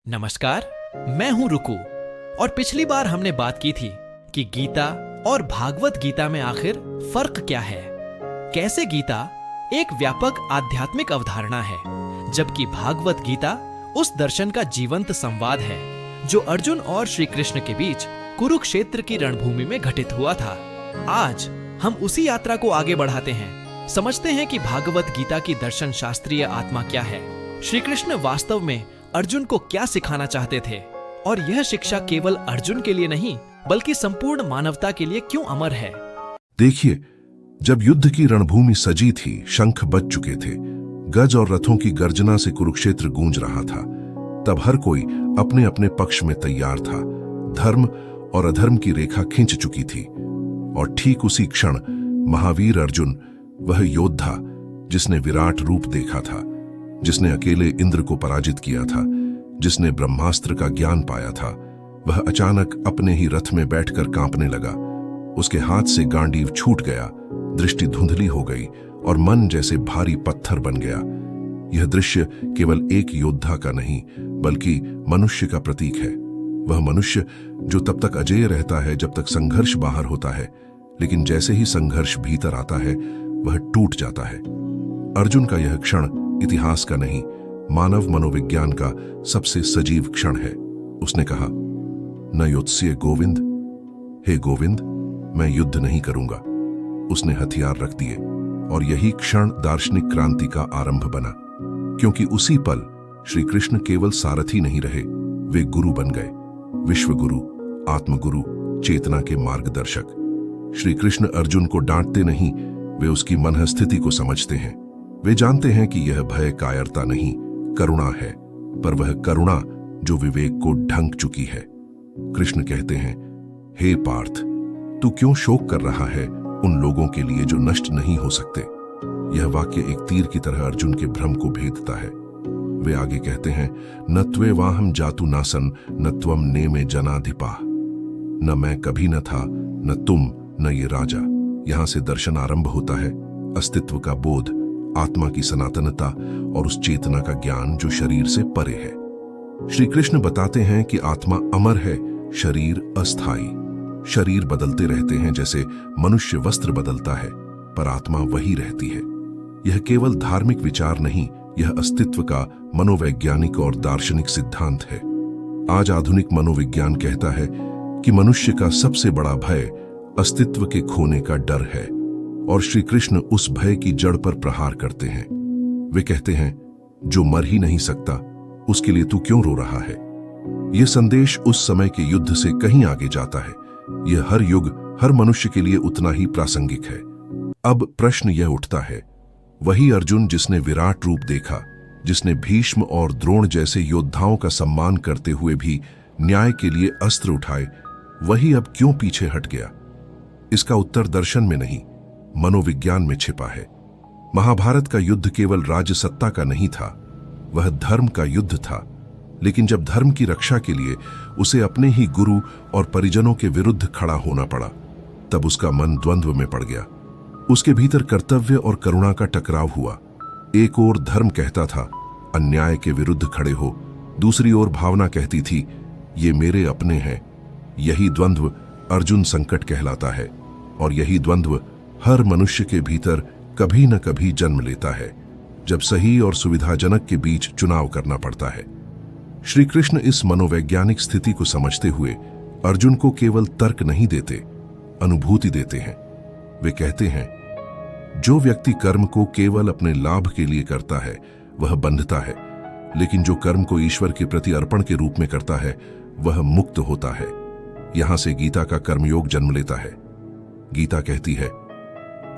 नमस्कार, मैं हूं रुकु और पिछली बार हमने बात की थी कि गीता और भागवत गीता में आखिर फर्क क्या है। कैसे गीता एक व्यापक आध्यात्मिक अवधारणा है, जबकि भागवत गीता उस दर्शन का जीवंत संवाद है जो अर्जुन और श्री कृष्ण के बीच कुरुक्षेत्र की रणभूमि में घटित हुआ था। आज हम उसी यात्रा को आगे बढ़ाते हैं, समझते हैं कि भागवत गीता की दर्शन शास्त्रीय आत्मा क्या है, श्री कृष्ण वास्तव में अर्जुन को क्या सिखाना चाहते थे और यह शिक्षा केवल अर्जुन के लिए नहीं बल्कि संपूर्ण मानवता के लिए क्यों अमर है। देखिए, जब युद्ध की रणभूमि सजी थी, शंख बज चुके थे, गज और रथों की गर्जना से कुरुक्षेत्र गूंज रहा था, तब हर कोई अपने अपने पक्ष में तैयार था। धर्म और अधर्म की रेखा खिंच चुकी थी और ठीक उसी क्षण महावीर अर्जुन, वह योद्धा जिसने विराट रूप देखा था, जिसने अकेले इंद्र को पराजित किया था, जिसने ब्रह्मास्त्र का ज्ञान पाया था, वह अचानक अपने ही रथ में बैठकर कांपने लगा। उसके हाथ से गांडीव छूट गया, दृष्टि धुंधली हो गई और मन जैसे भारी पत्थर बन गया। यह दृश्य केवल एक योद्धा का नहीं बल्कि मनुष्य का प्रतीक है। वह मनुष्य जो तब तक अजेय रहता है जब तक संघर्ष बाहर होता है, लेकिन जैसे ही संघर्ष भीतर आता है वह टूट जाता है। अर्जुन का यह क्षण इतिहास का नहीं, मानव मनोविज्ञान का सबसे सजीव क्षण है। उसने कहा, न योत्स्य गोविंद, हे गोविंद, मैं युद्ध नहीं करूंगा। उसने हथियार रख दिए और यही क्षण दार्शनिक क्रांति का आरंभ बना, क्योंकि उसी पल श्री कृष्ण केवल सारथी नहीं रहे, वे गुरु बन गए, विश्वगुरु, आत्मगुरु, चेतना के मार्गदर्शक। श्री कृष्ण अर्जुन को डांटते नहीं, वे उसकी मनःस्थिति को समझते हैं। वे जानते हैं कि यह भय कायरता नहीं, करुणा है, पर वह करुणा जो विवेक को ढंक चुकी है। कृष्ण कहते हैं, हे पार्थ, तू क्यों शोक कर रहा है उन लोगों के लिए जो नष्ट नहीं हो सकते। यह वाक्य एक तीर की तरह अर्जुन के भ्रम को भेदता है। वे आगे कहते हैं, न त्वे वाहम जातु नासन, न त्वम ने में जनाधिपा। न मैं कभी न था, न तुम, न ये राजा। यहां से दर्शन आरंभ होता है, अस्तित्व का बोध, आत्मा की सनातनता और उस चेतना का ज्ञान जो शरीर से परे है। श्री कृष्ण बताते हैं कि आत्मा अमर है, शरीर अस्थाई। शरीर बदलते रहते हैं जैसे मनुष्य वस्त्र बदलता है, पर आत्मा वही रहती है। यह केवल धार्मिक विचार नहीं, यह अस्तित्व का मनोवैज्ञानिक और दार्शनिक सिद्धांत है। आज आधुनिक मनोविज्ञान कहता है कि मनुष्य का सबसे बड़ा भय अस्तित्व के खोने का डर है, और श्री कृष्ण उस भय की जड़ पर प्रहार करते हैं। वे कहते हैं, जो मर ही नहीं सकता उसके लिए तू क्यों रो रहा है। यह संदेश उस समय के युद्ध से कहीं आगे जाता है। यह हर युग, हर मनुष्य के लिए उतना ही प्रासंगिक है। अब प्रश्न यह उठता है, वही अर्जुन जिसने विराट रूप देखा, जिसने भीष्म और द्रोण जैसे योद्धाओं का सम्मान करते हुए भी न्याय के लिए अस्त्र उठाए, वही अब क्यों पीछे हट गया। इसका उत्तर दर्शन में नहीं, मनोविज्ञान में छिपा है। महाभारत का युद्ध केवल राजसत्ता का नहीं था, वह धर्म का युद्ध था। लेकिन जब धर्म की रक्षा के लिए उसे अपने ही गुरु और परिजनों के विरुद्ध खड़ा होना पड़ा, तब उसका मन द्वंद्व में पड़ गया। उसके भीतर कर्तव्य और करुणा का टकराव हुआ। एक ओर धर्म कहता था, अन्याय के विरुद्ध खड़े हो, दूसरी ओर भावना कहती थी, ये मेरे अपने हैं। यही द्वंद्व अर्जुन संकट कहलाता है, और यही द्वंद्व हर मनुष्य के भीतर कभी न कभी जन्म लेता है, जब सही और सुविधाजनक के बीच चुनाव करना पड़ता है। श्री कृष्ण इस मनोवैज्ञानिक स्थिति को समझते हुए अर्जुन को केवल तर्क नहीं देते, अनुभूति देते हैं। वे कहते हैं, जो व्यक्ति कर्म को केवल अपने लाभ के लिए करता है वह बंधता है, लेकिन जो कर्म को ईश्वर के प्रति अर्पण के रूप में करता है वह मुक्त होता है। यहां से गीता का कर्मयोग जन्म लेता है। गीता कहती है,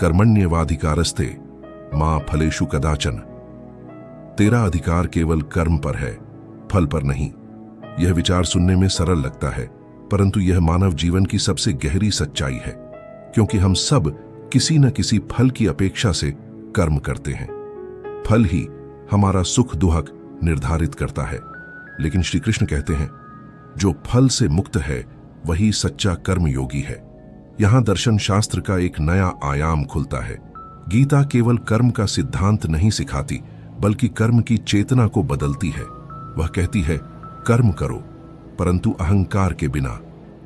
कर्मण्येवाधिकारस्ते मां फलेषु कदाचन। तेरा अधिकार केवल कर्म पर है, फल पर नहीं। यह विचार सुनने में सरल लगता है, परंतु यह मानव जीवन की सबसे गहरी सच्चाई है, क्योंकि हम सब किसी न किसी फल की अपेक्षा से कर्म करते हैं। फल ही हमारा सुख दुहक निर्धारित करता है। लेकिन श्री कृष्ण कहते हैं, जो फल से मुक्त है वही सच्चा कर्मयोगी है। यहां दर्शन शास्त्र का एक नया आयाम खुलता है। गीता केवल कर्म का सिद्धांत नहीं सिखाती, बल्कि कर्म की चेतना को बदलती है। वह कहती है, कर्म करो परंतु अहंकार के बिना,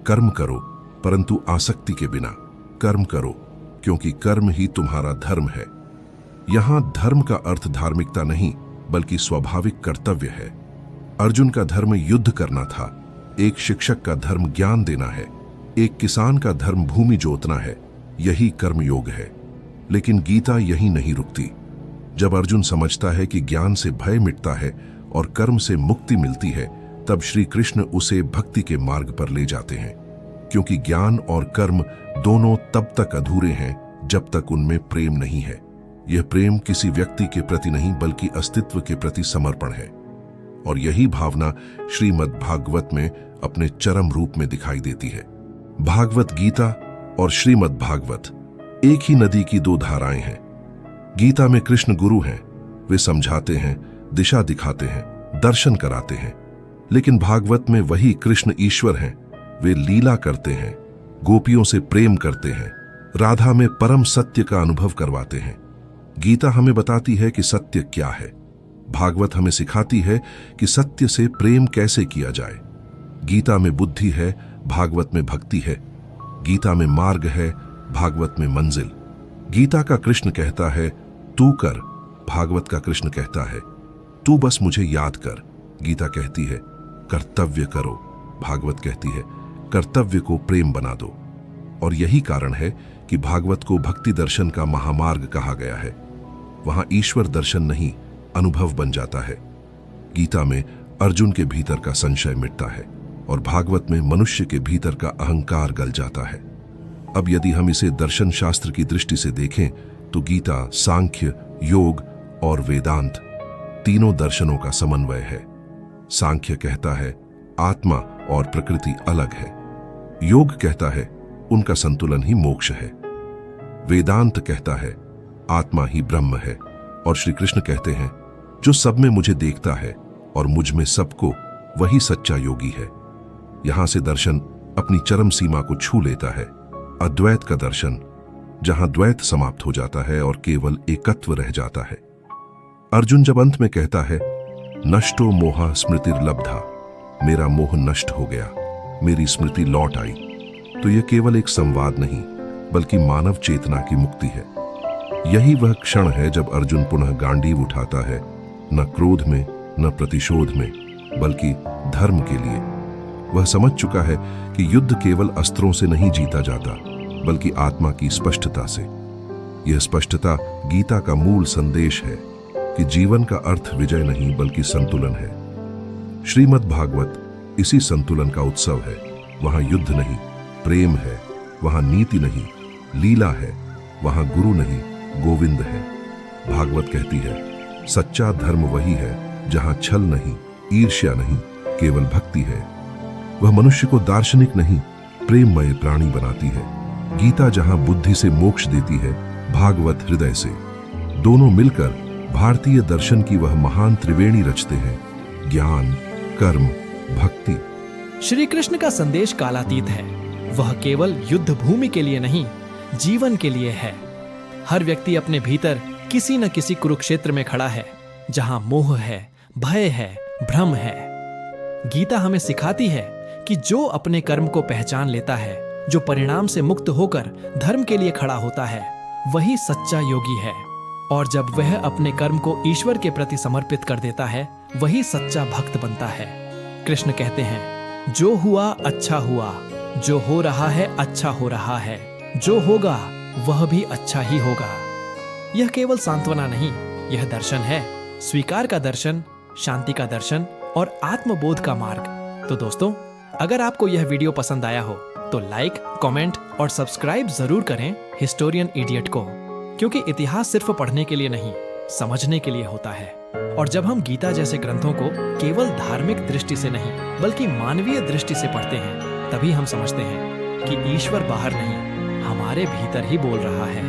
कर्म करो परंतु आसक्ति के बिना, कर्म करो क्योंकि कर्म ही तुम्हारा धर्म है। यहां धर्म का अर्थ धार्मिकता नहीं बल्कि स्वाभाविक कर्तव्य है। अर्जुन का धर्म युद्ध करना था, एक शिक्षक का धर्म ज्ञान देना है, एक किसान का धर्म भूमि जोतना है, यही कर्मयोग है। लेकिन गीता यही नहीं रुकती। जब अर्जुन समझता है कि ज्ञान से भय मिटता है और कर्म से मुक्ति मिलती है, तब श्री कृष्ण उसे भक्ति के मार्ग पर ले जाते हैं, क्योंकि ज्ञान और कर्म दोनों तब तक अधूरे हैं जब तक उनमें प्रेम नहीं है। यह प्रेम किसी व्यक्ति के प्रति नहीं बल्कि अस्तित्व के प्रति समर्पण है, और यही भावना श्रीमद् भागवत में अपने चरम रूप में दिखाई देती है। भागवत गीता और श्रीमद् भागवत एक ही नदी की दो धाराएं हैं। गीता में कृष्ण गुरु हैं, वे समझाते हैं, दिशा दिखाते हैं, दर्शन कराते हैं। लेकिन भागवत में वही कृष्ण ईश्वर हैं, वे लीला करते हैं, गोपियों से प्रेम करते हैं, राधा में परम सत्य का अनुभव करवाते हैं। गीता हमें बताती है कि सत्य क्या है, भागवत हमें सिखाती है कि सत्य से प्रेम कैसे किया जाए। गीता में बुद्धि है, भागवत में भक्ति है। गीता में मार्ग है, भागवत में मंजिल। गीता का कृष्ण कहता है तू कर, भागवत का कृष्ण कहता है तू बस मुझे याद कर। गीता कहती है कर्तव्य करो, भागवत कहती है कर्तव्य को प्रेम बना दो। और यही कारण है कि भागवत को भक्ति दर्शन का महामार्ग कहा गया है। वहां ईश्वर दर्शन नहीं, अनुभव बन जाता है। गीता में अर्जुन के भीतर का संशय मिटता है और भागवत में मनुष्य के भीतर का अहंकार गल जाता है। अब यदि हम इसे दर्शन शास्त्र की दृष्टि से देखें तो गीता सांख्य, योग और वेदांत तीनों दर्शनों का समन्वय है। सांख्य कहता है आत्मा और प्रकृति अलग है, योग कहता है उनका संतुलन ही मोक्ष है, वेदांत कहता है आत्मा ही ब्रह्म है, और श्री कृष्ण कहते हैं जो सब में मुझे देखता है और मुझ में सबको, वही सच्चा योगी है। यहां से दर्शन अपनी चरम सीमा को छू लेता है, अद्वैत का दर्शन, जहां द्वैत समाप्त हो जाता है और केवल एकत्व रह जाता है। अर्जुन जब अंत में कहता है नष्टो मोह स्मृतिर्लब्धा, मेरा मोह नष्ट हो गया, मेरी स्मृति लौट आई, तो यह केवल एक संवाद नहीं बल्कि मानव चेतना की मुक्ति है। यही वह क्षण है जब अर्जुन पुनः गांडीव उठाता है, न क्रोध में न प्रतिशोध में बल्कि धर्म के लिए। वह समझ चुका है कि युद्ध केवल अस्त्रों से नहीं जीता जाता बल्कि आत्मा की स्पष्टता से। यह स्पष्टता गीता का मूल संदेश है कि जीवन का अर्थ विजय नहीं बल्कि संतुलन है। श्रीमद् भागवत इसी संतुलन का उत्सव है। वहां युद्ध नहीं, प्रेम है, वहां नीति नहीं, लीला है, वहां गुरु नहीं, गोविंद है। भागवत कहती है सच्चा धर्म वही है जहां छल नहीं, ईर्ष्या नहीं, केवल भक्ति है। वह मनुष्य को दार्शनिक नहीं, प्रेममय प्राणी बनाती है। गीता जहां बुद्धि से मोक्ष देती है, भागवत हृदय से। दोनों मिलकर भारतीय दर्शन की वह महान त्रिवेणी रचते हैं, ज्ञान, कर्म, भक्ति। श्री कृष्ण का संदेश कालातीत है। वह केवल युद्ध भूमि के लिए नहीं, जीवन के लिए है। हर व्यक्ति अपने भीतर किसी न किसी कुरुक्षेत्र में खड़ा है, जहां मोह है, भय है, भ्रम है। गीता हमें सिखाती है कि जो अपने कर्म को पहचान लेता है, जो परिणाम से मुक्त होकर धर्म के लिए खड़ा होता है, वही सच्चा योगी है। और जब वह अपने कर्म को ईश्वर के प्रति समर्पित कर देता है, वही सच्चा भक्त बनता है। कृष्ण कहते हैं जो हुआ अच्छा हुआ, जो हो रहा है अच्छा हो रहा है, जो होगा वह भी अच्छा ही होगा। यह केवल सांत्वना नहीं, यह दर्शन है, स्वीकार का दर्शन, शांति का दर्शन और आत्मबोध का मार्ग। तो दोस्तों, अगर आपको यह वीडियो पसंद आया हो तो लाइक, कमेंट और सब्सक्राइब जरूर करें हिस्टोरियन इडियट को, क्योंकि इतिहास सिर्फ पढ़ने के लिए नहीं, समझने के लिए होता है। और जब हम गीता जैसे ग्रंथों को केवल धार्मिक दृष्टि से नहीं बल्कि मानवीय दृष्टि से पढ़ते हैं, तभी हम समझते हैं कि ईश्वर बाहर नहीं, हमारे भीतर ही बोल रहा है।